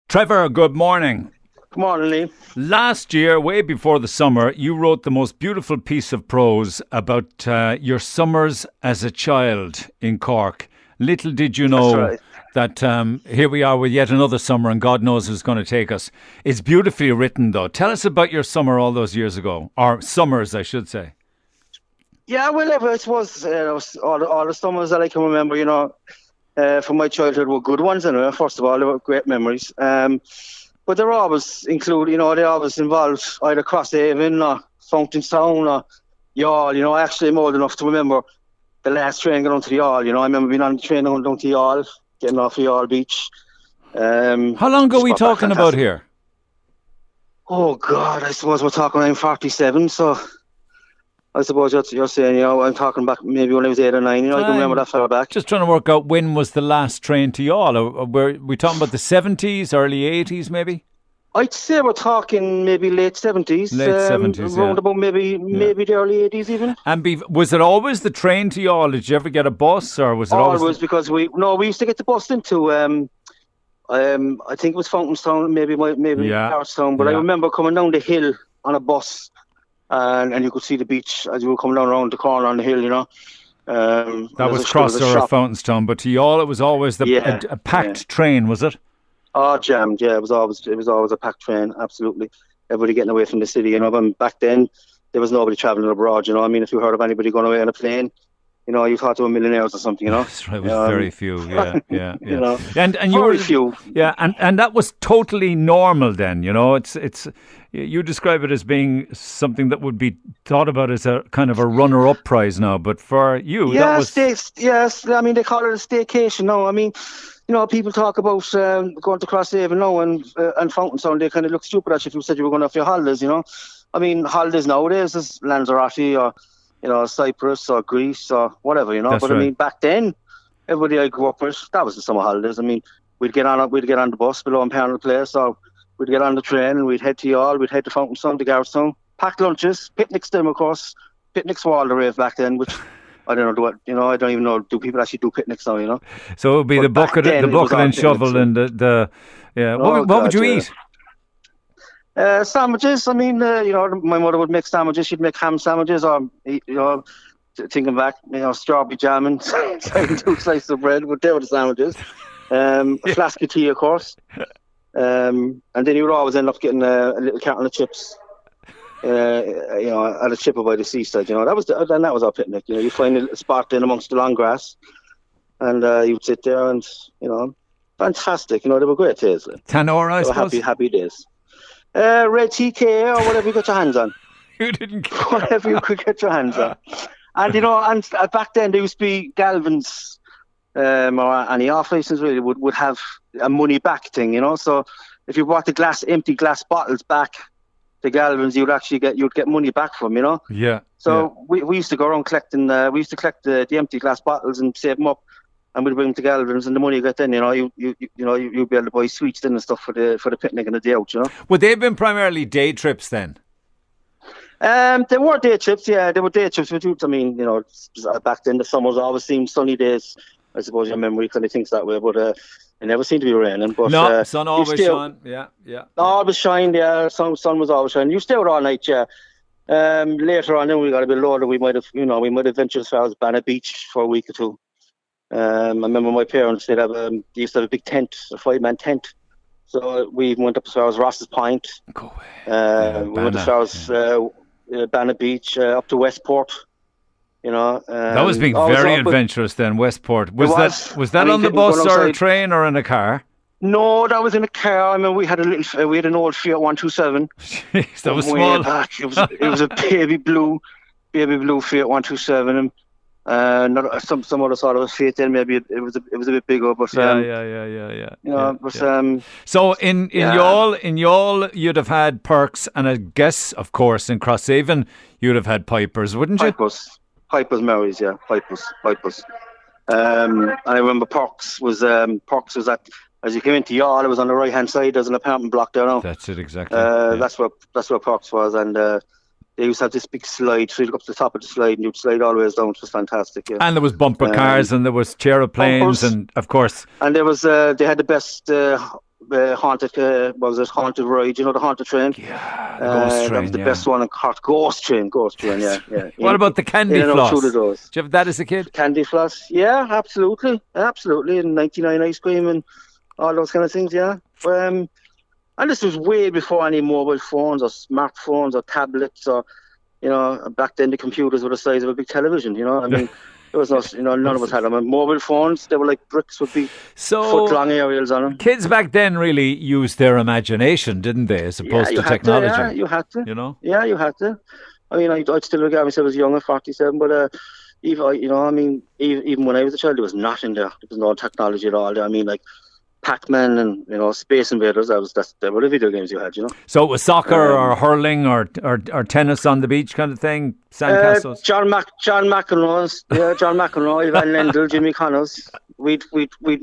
Trevor, good morning. Good morning, Lee. Last year, way before the summer, you wrote the most beautiful piece of prose about your summers as a child in Cork. Little did you know that here we are with yet another summer and God knows who's going to take us. It's beautifully written, though. Tell us about your summer all those years ago, or summers, I should say. Yeah, well, I suppose all the summers that I can remember, from my childhood were good ones. Anyway, first of all, they were great memories. But they're always included, they always involved either Crosshaven or Fountainstown or Youghal. Actually, I'm old enough to remember the last train going on to the Youghal. I remember being on the train going down to Youghal, getting off the Youghal beach. How long ago are we talking about here? Oh, God, I suppose we're talking around 47, so I suppose you're saying, I'm talking back maybe when I was 8 or 9, I can remember that far back. Just trying to work out when was the last train to Youghal. Were we talking about the 70s, early 80s maybe? I'd say we're talking maybe late 70s. Late 70s, around about maybe the early 80s even. And was it always the train to Youghal? Did you ever get a bus, or was it always... because we used to get the bus into, I think it was Fountainstown, maybe Hartstown, but I remember coming down the hill on a bus. And you could see the beach as you were coming down around the corner on the hill, That was Crosshaven or Fountainstown, but to Youghal it was always a packed train, was it? Oh, jammed, yeah. It was always a packed train, absolutely. Everybody getting away from the city, And back then, there was nobody travelling abroad, if you heard of anybody going away on a plane, you thought they were millionaires or something, That's right, it was very few, yeah. And you were few. Yeah, and that was totally normal then, it's you describe it as being something that would be thought about as a kind of a runner-up prize now, but for you, that was... Yes, I mean, they call it a staycation now. I mean, people talk about going to Crosshaven now and Fountainstown, they kind of look stupid at you if you said you were going off your holidays, I mean, holidays nowadays is Lanzarote or Cyprus or Greece or whatever, That's but right. I mean, back then, everybody I grew up with, that was the summer holidays. I mean, we'd get on the bus below in Parnell Place, or we'd get on the train and we'd head to Youghal, we'd head to Fountainstown, to Garrettstown, packed lunches, picnics them, of course. Picnics were all the rave back then, which I don't know, I don't even know, do people actually do picnics now, So it would be the bucket and shovel and the what would you eat? Sandwiches. I mean, my mother would make sandwiches. She'd make ham sandwiches, or thinking back, strawberry jam and 2 slices of bread. But they were the sandwiches. A flask of tea, of course. And then you would always end up getting a little carton of chips. At a chipper by the seaside. That was our picnic. You find a little spot in amongst the long grass, and you'd sit there and fantastic. They were great days. Tannour, I suppose. Happy days. Red TK or whatever you got your hands on. You didn't care. Whatever you could get your hands on. And back then there used to be Galvin's or any off license really would have a money back thing, So if you brought the empty glass bottles back to Galvin's, you'd get money back from, Yeah. So we used to go around collecting. We used to collect the empty glass bottles and save them up. And we'd bring them to Galvin's, and the money you get then, you'd be able to buy sweets then and stuff for the picnic and the day out, Would they have been primarily day trips then? They were day trips, yeah. They were day trips. I mean, back then the summers always seemed sunny days. I suppose your memory kind of thinks that way, but it never seemed to be raining. But no, sun always shone. Yeah. Always shined, yeah. Sun was always shining. You stayed out all night, yeah. Later on, then we got a bit older. We might have ventured as far as Banna Beach for a week or two. I remember my parents they used to have a big tent, a 5-man tent. So we even went up as far as Ross's Point. Go away. We went as far as Banna Beach, up to Westport. That was being very adventurous then, Westport. Was that on the bus or a train or in a car? No, that was in a car. I mean, we had an old Fiat 127. Jeez, that was small. Back. It was a baby blue Fiat 127. Some other sort of a Fiat then maybe it was a bit bigger, but so in Youghal you'd have had Perks, and I guess of course in Crosshaven you'd have had Pipers, wouldn't you? Pipers Marys, yeah, Pipers. And I remember Perks was at, as you came into Youghal, it was on the right hand side. There's an apartment block there now. That's it, exactly. That's where Perks was, and they used to have this big slide, so you'd go up to the top of the slide and you'd slide all the way down. It was fantastic. Yeah. And there was bumper cars and there was aeroplanes and of course. And there was they had the haunted ride, the haunted train. Yeah, the ghost train. That was the best one in Cork. Ghost train, yeah. What about the candy floss? Through the doors. Did you have that as a kid? Candy floss, yeah, absolutely. And 99 ice cream and all those kind of things, yeah. And this was way before any mobile phones or smartphones or tablets or, back then the computers were the size of a big television, I mean. There was no, none of us had them. And mobile phones, they were like bricks with big foot-long aerials on them. Kids back then really used their imagination, didn't they, as opposed to technology? You had to. Yeah, you had to. I mean, I'd still regard myself as young at 47, but even when I was a child, there was nothing there. There was no technology at all there. I mean, like Pac-Man and Space Invaders. They were the video games you had. So it was soccer or hurling or tennis on the beach kind of thing. Sandcastles. John McEnroe's. Yeah, John McEnroe, Ivan Lendl, Jimmy Connors. We'd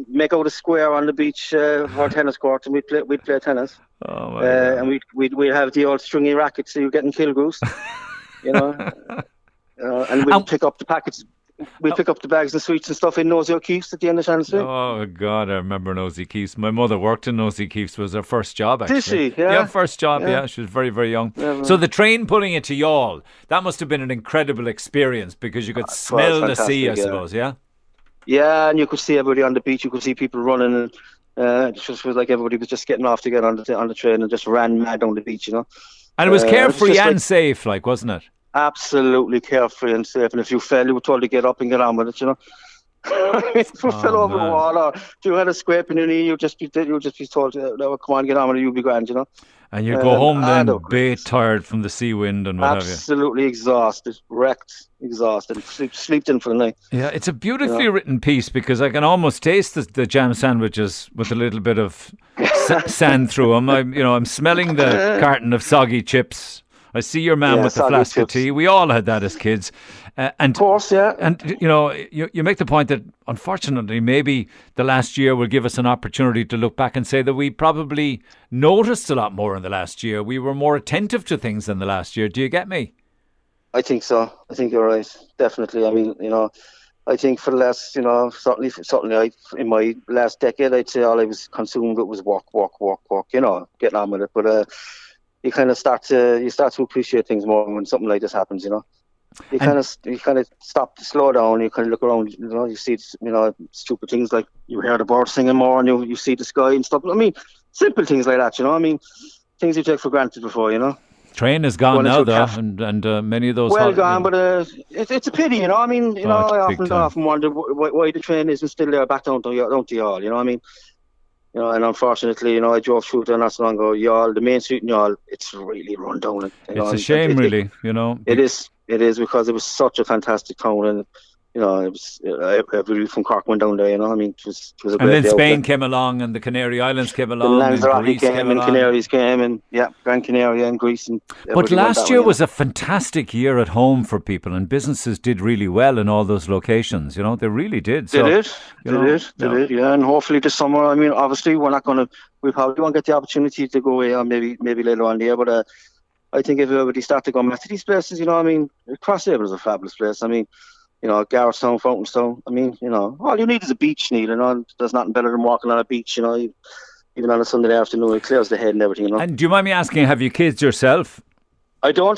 make out a square on the beach for a tennis court, and we'd play tennis. Oh my God. And we'd have the old stringy rackets, so you're getting kill goose. And we'd pick up the packets. We pick up the bags and sweets and stuff in Nosy O'Keefe's at the end of Shannon Street. Oh, God, I remember Nosy Keefe's. My mother worked in Nosy Keefe's. It was her first job, actually. Did she? Yeah. Yeah, first job, yeah. She was very, very young. Yeah, so the train pulling it to Youghal, that must have been an incredible experience because you could smell the sea, I suppose, yeah? Yeah, and you could see everybody on the beach. You could see people running. And it just was like everybody was just getting off to get on the train and just ran mad down the beach, And it was carefree and safe, wasn't it? Absolutely carefree and safe, and if you fell, you were told to get up and get on with it. If you fell over the wall or if you had a scrape in your knee, you'd just be told, "No, come on, get on with it, you'll be grand." And you go home then, tired from the sea wind and what have you. Absolutely exhausted, wrecked, exhausted, slept in for the night. Yeah, it's a beautifully written piece because I can almost taste the jam sandwiches with a little bit of sand through them. I'm smelling the carton of soggy chips. I see your man with the flask of tea. We all had that as kids. Of course, yeah. And, you make the point that, unfortunately, maybe the last year will give us an opportunity to look back and say that we probably noticed a lot more in the last year. We were more attentive to things than the last year. Do you get me? I think so. I think you're right. Definitely. I mean, I think for the last, certainly in my last decade, I'd say all I was consumed with was walk, getting on with it. But you kind of start to appreciate things more when something like this happens. You kind of stop to slow down. You kind of look around. You see stupid things like you hear the birds singing more, and you see the sky and stuff. I mean, simple things like that. I mean, things you take for granted before. Train is gone now, though, and many of those. Well gone, but it's a pity. I mean, I often wonder why the train isn't still there back down to Youghal. I mean. And unfortunately, I drove through there not so long ago. Youghal, the main street in Youghal, it's really run down. It's a shame, really. It is because it was such a fantastic town, and it was everybody from Cork went down there. I mean, it was a great. And then Spain came along, and the Canary Islands came along, and Lanzarote came, and Canaries came, and Gran Canaria and Greece. But last year was a fantastic year at home for people, and businesses did really well in all those locations. They really did. They did, yeah. And hopefully this summer. I mean, obviously we probably won't get the opportunity to go away, or maybe later on in the year. But I think if everybody start to go back to these places, I mean, Crosshaven is a fabulous place. I mean. Garrettstown, Fountainstown. I mean, all you need is a beach, Neil. There's nothing better than walking on a beach, even on a Sunday afternoon. It clears the head and everything, And do you mind me asking, have you kids yourself? I don't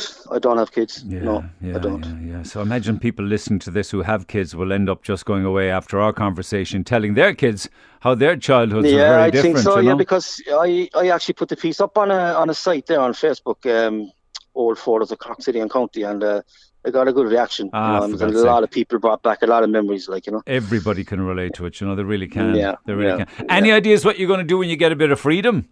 have kids. No, I don't. Yeah. So imagine people listening to this who have kids will end up just going away after our conversation, telling their kids how their childhoods are very different. Yeah, I think so. Yeah, because I actually put the piece up on a site there on Facebook, Old Photos of Cork City and County, and I got a good reaction. And a lot of people brought back a lot of memories, Everybody can relate to it, they really can. Yeah, they really can. Any ideas what you're going to do when you get a bit of freedom?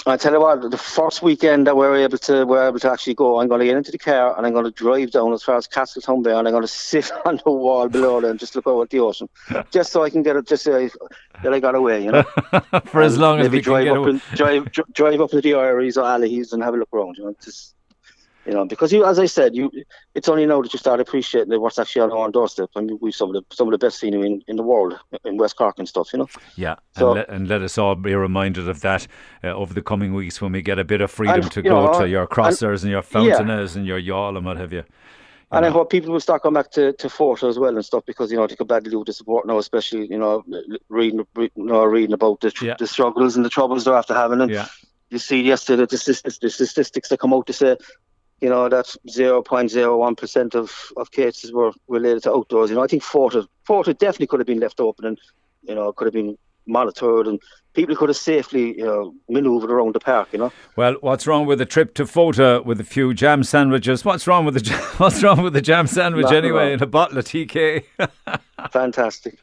I tell you what, the first weekend that we're able to actually go, I'm going to get into the car and I'm going to drive down as far as Castletown Bay, and I'm going to sit on the wall below there and just look over at the ocean, just so I can get it, just say that I got away, For as long as we can get away. Drive up to the Iries or Allahy's and have a look around, because as I said, it's only now that you start appreciating what's actually on our doorstep. I mean, we've some of the best scenery in the world in West Cork and stuff, Yeah, so, and let us all be reminded of that over the coming weeks when we get a bit of freedom to go to your Crossers and your Fountainers and your Youghal and what have you. And I hope people will start coming back to Fort as well and stuff, because they could badly do with the support now, especially reading about the struggles and the troubles they're after having. And you see yesterday the statistics that come out to say that 0.01% of cases were related to outdoors. I think Fort definitely could have been left open, and could have been monitored, and people could have safely manoeuvred around the park. Well, what's wrong with a trip to Fota with a few jam sandwiches? What's wrong with the jam sandwich anyway? And a bottle of TK. Fantastic,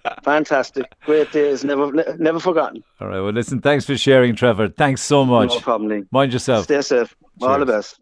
great days, never forgotten. All right, well listen, thanks for sharing, Trevor. Thanks so much. No problem, Lee. Mind yourself. Stay safe. All the best.